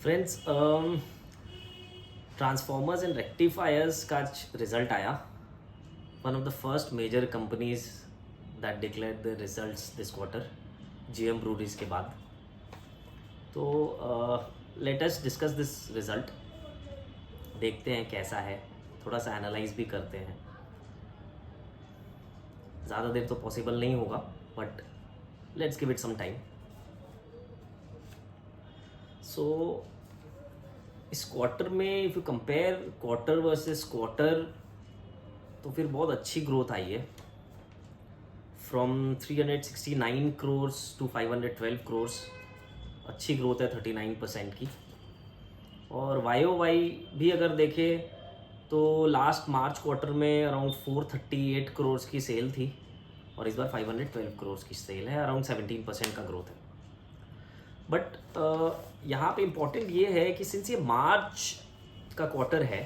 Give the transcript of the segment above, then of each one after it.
Friends, transformers and rectifiers का result आया. One of the first major companies that declare the results this quarter, GM Breweries के बाद. तो let us discuss this result. देखते हैं कैसा है, थोड़ा सा एनालाइज भी करते हैं. ज़्यादा देर तो पॉसिबल नहीं होगा, but let's give it some time. So इस क्वार्टर में if you compare quarter versus quarter, तो फिर बहुत अच्छी ग्रोथ आई है. From 369 crores to 512 crores. अच्छी ग्रोथ है 39% की. और वाई भी अगर देखें तो लास्ट मार्च क्वार्टर में अराउंड 438 करोर्स की सेल थी और इस बार 512 करोर्स की सेल है. अराउंड 17% का ग्रोथ है. बट यहाँ पे इम्पॉर्टेंट ये है कि सिंस ये मार्च का क्वार्टर है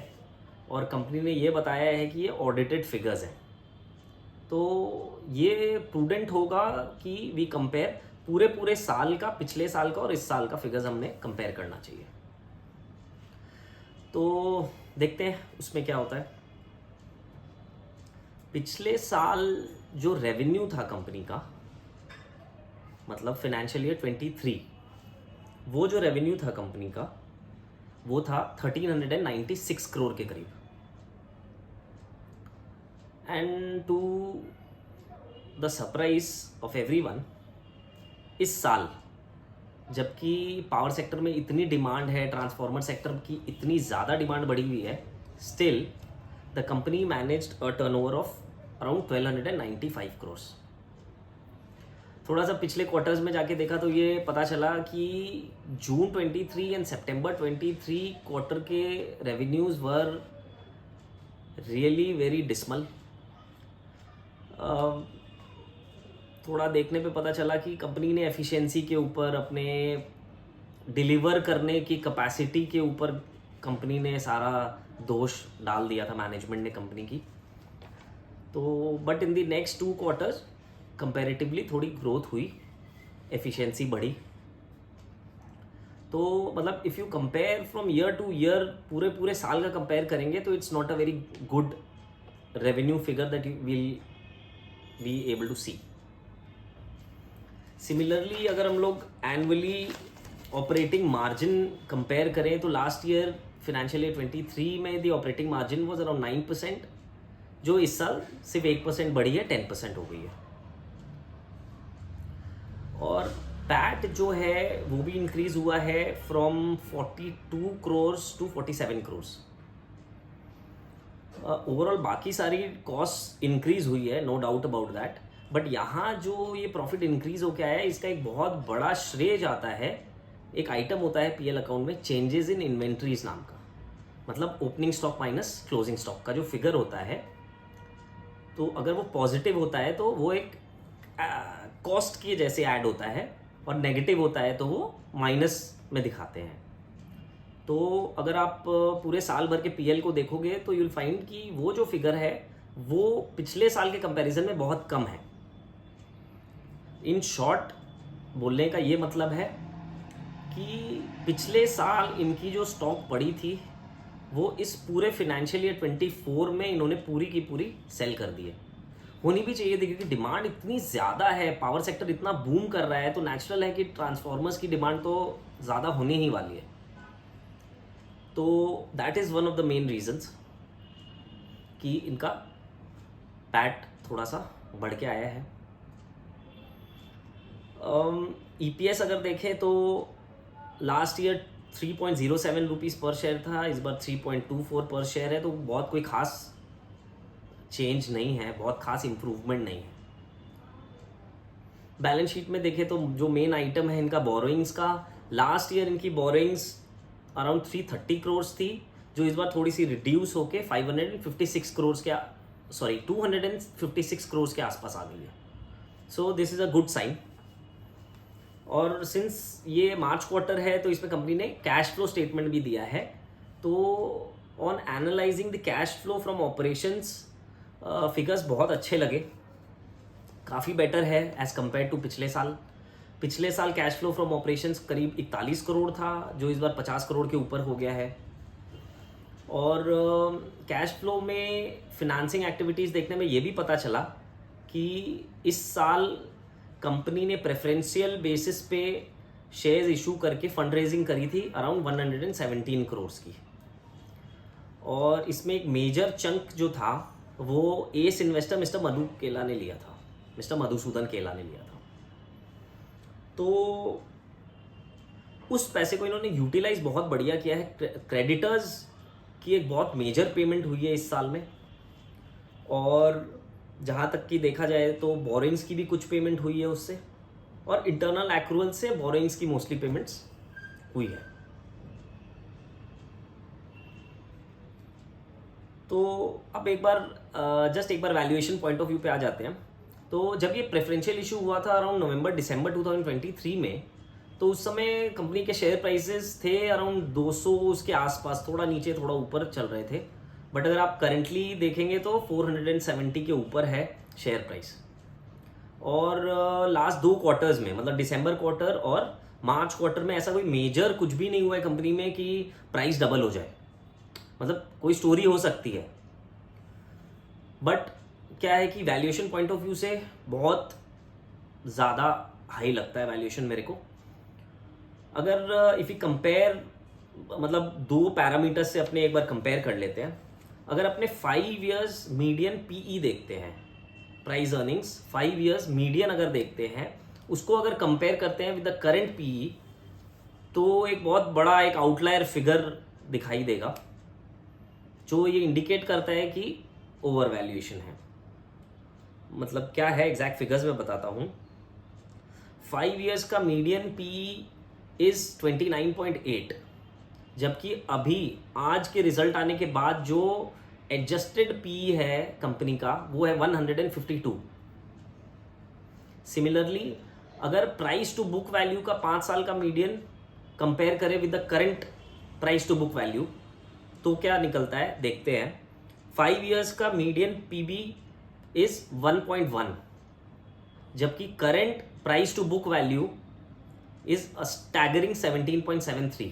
और कंपनी ने ये बताया है कि ये ऑडिटेड फिगर्स हैं, तो ये प्रूडेंट होगा कि वी कंपेयर पूरे साल का, पिछले साल का और इस साल का फिगर्स हमने कंपेयर करना चाहिए. तो देखते हैं उसमें क्या होता है. पिछले साल जो रेवेन्यू था कंपनी का, मतलब फाइनेंशियल ईयर 23, वो जो रेवेन्यू था कंपनी का वो था 1396 करोड़ के करीब. And to the surprise of everyone, इस साल जबकि पावर सेक्टर में इतनी डिमांड है, ट्रांसफार्मर सेक्टर की इतनी ज़्यादा डिमांड बढ़ी हुई है, still the company managed a turnover of around 1295 crore. थोड़ा सा पिछले क्वार्टर्स में जाके देखा तो ये पता चला कि जून 23 एंड सितंबर 23 क्वार्टर के revenues were really very dismal. थोड़ा देखने पे पता चला कि कंपनी ने एफिशिएंसी के ऊपर, अपने डिलीवर करने की कैपेसिटी के ऊपर कंपनी ने सारा दोष डाल दिया था, मैनेजमेंट ने कंपनी की. तो but in the next 2 quarters comparatively थोड़ी ग्रोथ हुई, एफिशिएंसी बढ़ी. तो मतलब if you compare from year to year, पूरे साल का कंपेयर करेंगे तो it's not a very good revenue figure that you will be able to see. Similarly अगर हम लोग एनुअली ऑपरेटिंग मार्जिन कंपेयर करें तो लास्ट ईयर फाइनेंशियल ईयर 23 में the operating margin was around 9%, जो इस साल सिर्फ 1% बढ़ी है, 10% हो गई है. और पैट जो है वो भी इंक्रीज हुआ है from 42 crore to 47 crore. Overall बाकी सारी कॉस्ट इंक्रीज हुई है, no doubt about that. But यहाँ जो ये प्रॉफिट इंक्रीज होकर आया है, इसका एक बहुत बड़ा श्रेय जाता है. एक आइटम होता है पीएल अकाउंट में, चेंजेस इन इन्वेंट्रीज नाम का, मतलब opening stock minus closing stock का जो फिगर होता है. तो अगर वो पॉजिटिव होता है तो वो एक कॉस्ट के जैसे ऐड होता है, और नेगेटिव होता है तो वो माइनस में दिखाते हैं. तो अगर आप पूरे साल भर के पीएल को देखोगे तो यूल फाइंड कि वो जो फिगर है वो पिछले साल के कंपैरिजन में बहुत कम है. इन शॉर्ट बोलने का ये मतलब है कि पिछले साल इनकी जो स्टॉक पड़ी थी वो इस पूरे फाइनेंशियल ईयर 24 में इन्होंने पूरी की पूरी सेल कर दी है. होनी भी चाहिए थी, क्योंकि डिमांड इतनी ज़्यादा है, पावर सेक्टर इतना बूम कर रहा है, तो नेचुरल है कि ट्रांसफार्मर्स की डिमांड तो ज़्यादा होने ही वाली है. तो that is one of the main reasons कि इनका पैट थोड़ा सा बढ़ के आया है. ईपीएस अगर देखें तो लास्ट ईयर 3.07 रुपीज़ पर शेयर था, इस बार 3.24 पर शेयर है. तो बहुत कोई खास चेंज नहीं है, बहुत खास इम्प्रूवमेंट नहीं है. बैलेंस शीट में देखें तो जो मेन आइटम है इनका बोरोइंग्स का, लास्ट ईयर इनकी बोरोइंग्स अराउंड 330 करोड़ थी, जो इस बार थोड़ी सी रिड्यूस होके 556 करोड़ के 256 करोड़ के आसपास आ गई है. So this is a good sign. और सिंस ये मार्च क्वार्टर है तो इसमें कंपनी ने कैश फ्लो स्टेटमेंट भी दिया है. तो on analysing the cash flow from operations, figures बहुत अच्छे लगे, काफ़ी बेटर है एज़ कम्पेयर टू पिछले साल. पिछले साल कैश फ्लो फ्रॉम ऑपरेशंस करीब 41 करोड़ था, जो इस बार 50 करोड़ के ऊपर हो गया है। और कैश फ्लो में फिनेंसिंग एक्टिविटीज़ देखने में ये भी पता चला कि इस साल कंपनी ने प्रेफरेंशियल बेसिस पे शेयर्स इशू करके फंड रेजिंग करी थी अराउंड 117 करोड़ की। और इसमें एक मेजर चंक जो था वो एस इन्वेस्टर मिस्टर मधु केला ने लिया था, मिस्टर मधुसूदन केला ने लिया था। तो उस पैसे को इन्होंने यूटिलाइज बहुत बढ़िया किया है। क्रेडिटर्स की एक बहुत मेजर पेमेंट हुई है इस साल में, और जहाँ तक कि देखा जाए तो बोरिंग्स की भी कुछ पेमेंट हुई है उससे, और इंटरनल एक्रूअल से बोरिंग्स की मोस्टली पेमेंट्स हुई है। तो अब एक बार वैल्यूएशन पॉइंट ऑफ व्यू पे आ जाते हैं। तो जब ये प्रेफरेंशियल इशू हुआ था अराउंड नवंबर दिसंबर 2023 में, तो उस समय कंपनी के शेयर प्राइसेस थे अराउंड 200 उसके आसपास, थोड़ा नीचे थोड़ा ऊपर चल रहे थे। बट अगर आप करंटली देखेंगे तो 470 के ऊपर है शेयर प्राइस। और लास्ट 2 क्वार्टर्स में, मतलब दिसंबर क्वार्टर और मार्च क्वार्टर में, ऐसा कोई मेजर कुछ भी नहीं हुआ है कंपनी में कि प्राइस डबल हो जाए। मतलब कोई स्टोरी हो सकती है, बट क्या है कि वैल्यूएशन पॉइंट ऑफ व्यू से बहुत ज़्यादा हाई लगता है वैल्यूएशन मेरे को। अगर इफ़ यू कंपेयर, मतलब 2 पैरामीटर्स से अपने एक बार कंपेयर कर लेते हैं। अगर अपने 5 इयर्स मीडियन पीई देखते हैं, प्राइस अर्निंग्स 5 इयर्स मीडियन अगर देखते हैं, उसको अगर कंपेयर करते हैं विद द करंट पीई, तो एक बहुत बड़ा एक आउटलायर फिगर दिखाई देगा, जो ये इंडिकेट करता है कि ओवर वैल्यूएशन है। मतलब क्या है एग्जैक्ट फिगर्स में बताता हूँ। 5 इयर्स का मीडियन पीई इज 29.8, जबकि अभी आज के रिजल्ट आने के बाद जो एडजस्टेड पीई है कंपनी का वो है 152। सिमिलरली अगर प्राइस टू बुक वैल्यू का 5 साल का मीडियन कंपेयर करें with the current price to book value, तो क्या निकलता है देखते हैं। 5 इयर्स का मीडियन पीबी इज 1.1, जबकि current price to book value is a staggering 17.73।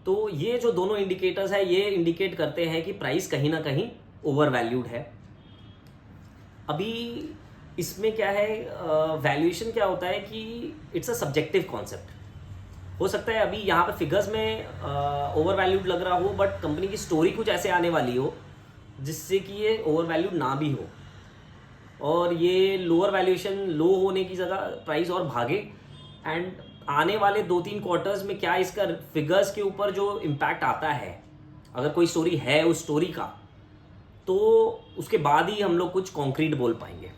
तो ये जो दोनों इंडिकेटर्स है ये इंडिकेट करते हैं कि प्राइस कहीं ना कहीं ओवर वैल्यूड है। अभी इसमें क्या है, वैल्यूएशन क्या होता है कि इट्स अ सब्जेक्टिव कॉन्सेप्ट। हो सकता है अभी यहाँ पे फिगर्स में ओवर वैल्यूड लग रहा हो, बट कंपनी की स्टोरी कुछ ऐसे आने वाली हो जिससे कि ये ओवर वैल्यूड ना भी हो, और ये लोअर वैल्यूएशन लो होने की जगह प्राइस और भागे। एंड आने वाले 2-3 क्वार्टर्स में क्या इसका फिगर्स के ऊपर जो इम्पैक्ट आता है, अगर कोई स्टोरी है उस स्टोरी का, तो उसके बाद ही हम लोग कुछ कॉन्क्रीट बोल पाएंगे।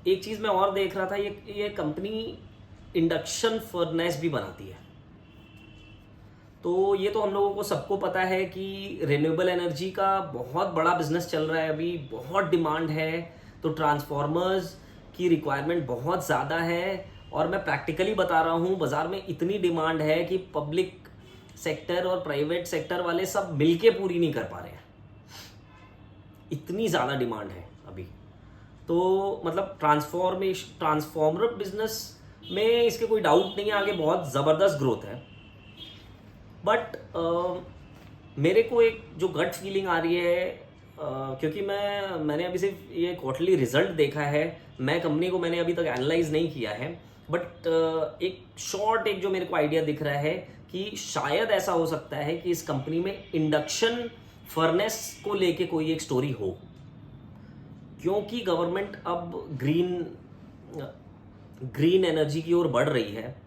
एक चीज़ मैं और देख रहा था, ये कंपनी इंडक्शन फर्नेस भी बनाती है। तो ये तो हम लोगों को सबको पता है कि रिन्यूएबल एनर्जी का बहुत बड़ा बिजनेस चल रहा है, अभी बहुत डिमांड है। तो ट्रांसफॉर्मर्स की रिक्वायरमेंट बहुत ज़्यादा है, और मैं प्रैक्टिकली बता रहा हूँ बाज़ार में इतनी डिमांड है कि पब्लिक सेक्टर और प्राइवेट सेक्टर वाले सब मिलके पूरी नहीं कर पा रहे हैं, इतनी ज़्यादा डिमांड है अभी। तो मतलब ट्रांसफॉर्मर बिजनेस में इसके कोई डाउट नहीं है, आगे बहुत ज़बरदस्त ग्रोथ है। बट मेरे को एक जो गट फीलिंग आ रही है, क्योंकि मैंने अभी सिर्फ ये क्वार्टरली रिजल्ट देखा है, मैं कंपनी को मैंने अभी तक एनालाइज नहीं किया है, बट एक जो मेरे को आइडिया दिख रहा है कि शायद ऐसा हो सकता है कि इस कंपनी में इंडक्शन फर्नेस को लेके कोई एक स्टोरी हो, क्योंकि गवर्नमेंट अब ग्रीन एनर्जी की ओर बढ़ रही है।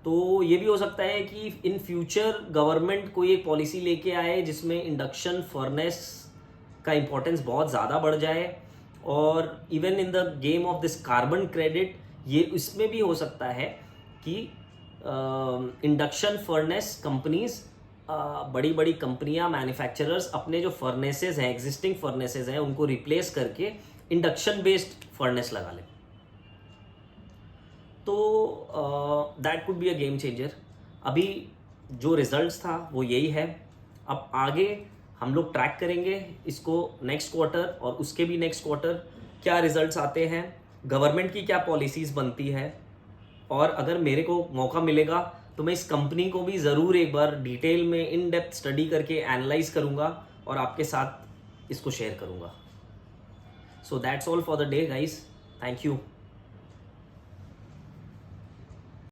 तो ये भी हो सकता है कि इन फ्यूचर गवर्नमेंट कोई एक पॉलिसी लेके आए जिसमें इंडक्शन फर्नेस का इम्पोर्टेंस बहुत ज़्यादा बढ़ जाए, और even in the game of this carbon credit ये इसमें भी हो सकता है कि इंडक्शन फर्नेस कंपनीज, बड़ी बड़ी कंपनियां, मैन्युफैक्चरर्स अपने जो फर्नेसेस हैं, एग्जिस्टिंग फर्नेसेस हैं, उनको रिप्लेस करके इंडक्शन बेस्ड फर्नेस लगा लें। तो that could be a game changer. अभी जो रिजल्ट्स था वो यही है। अब आगे हम लोग ट्रैक करेंगे इसको नेक्स्ट क्वार्टर और उसके भी नेक्स्ट क्वार्टर क्या रिजल्ट्स आते हैं, गवर्नमेंट की क्या पॉलिसीज़ बनती है, और अगर मेरे को मौका मिलेगा तो मैं इस कंपनी को भी ज़रूर एक बार डिटेल में इन डेप्थ स्टडी करके एनालाइज करूँगा और आपके साथ इसको शेयर करूँगा. So that's all for the day guys. Thank you.